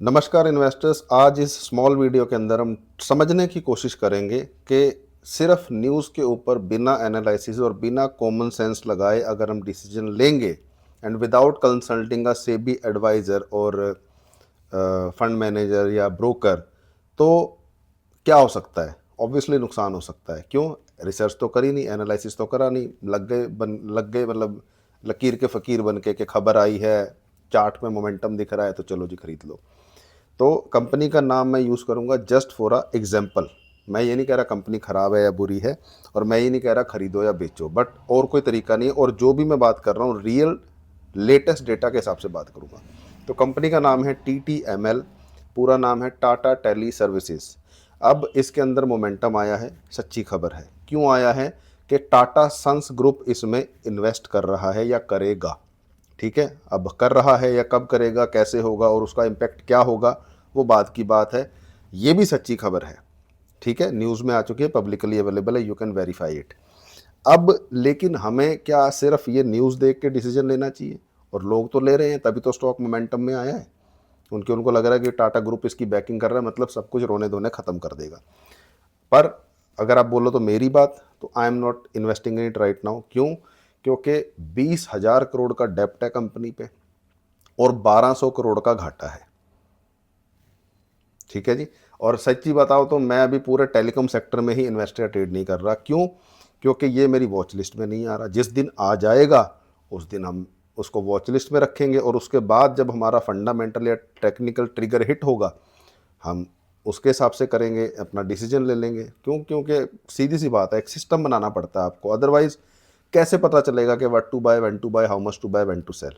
नमस्कार इन्वेस्टर्स। आज इस स्मॉल वीडियो के अंदर हम समझने की कोशिश करेंगे कि सिर्फ न्यूज़ के ऊपर बिना एनालिसिस और बिना कॉमन सेंस लगाए अगर हम डिसीजन लेंगे and without consulting a SEBI advisor और फंड मैनेजर या ब्रोकर, तो क्या हो सकता है। ऑब्वियसली नुकसान हो सकता है। क्यों? रिसर्च तो करी नहीं, एनालिसिस तो करा नहीं, लग गए मतलब लकीर के फ़कीर बन के कि खबर आई है, चार्ट में मोमेंटम दिख रहा है तो चलो जी खरीद लो। तो कंपनी का नाम मैं यूज़ करूँगा जस्ट फॉर अ एग्जांपल। मैं ये नहीं कह रहा कंपनी ख़राब है या बुरी है, और मैं ये नहीं कह रहा खरीदो या बेचो, बट और कोई तरीका नहीं है। और जो भी मैं बात कर रहा हूँ रियल लेटेस्ट डेटा के हिसाब से बात करूँगा। तो कंपनी का नाम है TTML, पूरा नाम है टाटा टेली सर्विसेज। अब इसके अंदर मोमेंटम आया है, सच्ची खबर है। क्यों आया है? कि टाटा सन्स ग्रुप इसमें इन्वेस्ट कर रहा है या करेगा। ठीक है, अब कर रहा है या कब करेगा, कैसे होगा और उसका इम्पैक्ट क्या होगा, वो बात की बात है। ये भी सच्ची खबर है। ठीक है, न्यूज़ में आ चुकी है, पब्लिकली अवेलेबल है, यू कैन वेरीफाई इट। अब लेकिन हमें क्या सिर्फ ये न्यूज़ देख के डिसीजन लेना चाहिए? और लोग तो ले रहे हैं, तभी तो स्टॉक मोमेंटम में आया है। उनको लग रहा है कि टाटा ग्रुप इसकी बैकिंग कर रहा है, मतलब सब कुछ रोने धोने खत्म कर देगा। पर अगर आप बोलो तो मेरी बात, तो I am not investing in it right now. क्यों? क्योंकि 20,000 करोड़ का डेप्ट है कंपनी पे और 1200 करोड़ का घाटा है। ठीक है जी। और सच्ची बताओ तो मैं अभी पूरे टेलीकॉम सेक्टर में ही इन्वेस्ट या ट्रेड नहीं कर रहा। क्यों? क्योंकि ये मेरी वॉच लिस्ट में नहीं आ रहा। जिस दिन आ जाएगा उस दिन हम उसको वॉच लिस्ट में रखेंगे, और उसके बाद जब हमारा फंडामेंटल या टेक्निकल ट्रिगर हिट होगा, हम उसके हिसाब से करेंगे, अपना डिसीजन ले लेंगे। क्यों? क्योंकि सीधी सी बात है, एक सिस्टम बनाना पड़ता है आपको, अदरवाइज कैसे पता चलेगा कि what to buy, when to buy, how much to buy, when to sell.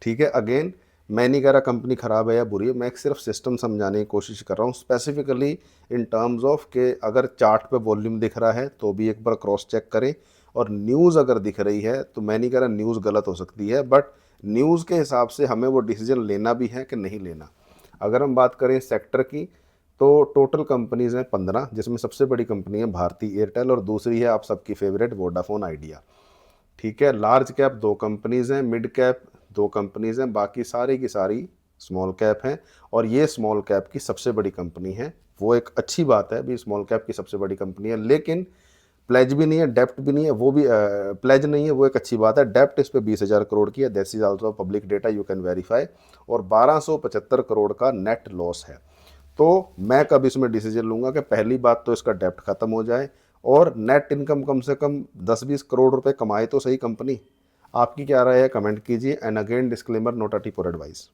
ठीक है, अगेन मैं नहीं कह रहा कंपनी ख़राब है या बुरी है, मैं एक सिर्फ सिस्टम समझाने की कोशिश कर रहा हूँ, स्पेसिफिकली इन टर्म्स ऑफ के अगर चार्ट पे वॉल्यूम दिख रहा है तो भी एक बार क्रॉस चेक करें। और न्यूज़ अगर दिख रही है तो मैं नहीं कह रहा न्यूज़ गलत हो सकती है, बट न्यूज़ के हिसाब से हमें वो डिसीजन लेना भी है कि नहीं लेना। अगर हम बात करें सेक्टर की, तो टोटल कंपनीज हैं 15, जिसमें सबसे बड़ी कंपनी है भारती एयरटेल और दूसरी है आप सबकी फेवरेट वोडाफोन आइडिया। ठीक है, लार्ज कैप 2 कंपनीज हैं, मिड कैप 2 कंपनीज हैं, बाकी सारी की सारी स्मॉल कैप हैं। और ये स्मॉल कैप की सबसे बड़ी कंपनी है। वो एक अच्छी बात है भी, स्मॉल कैप की सबसे बड़ी कंपनी है, लेकिन प्लेज भी नहीं है, डेप्ट भी नहीं है, वो भी प्लेज नहीं है, वो एक अच्छी बात है। डेप्ट इस पे 20,000 करोड़ की है, that is also public data, you can verify. और 1275 करोड़ का नेट लॉस है। तो मैं कब इसमें डिसीजन लूंगा कि पहली बात तो इसका डेप्ट खत्म हो जाए और नेट इनकम कम से कम 10-20 करोड़ रुपए कमाए तो सही कंपनी। आपकी क्या राय है? कमेंट कीजिए। And again disclaimer, note a tip और एडवाइस।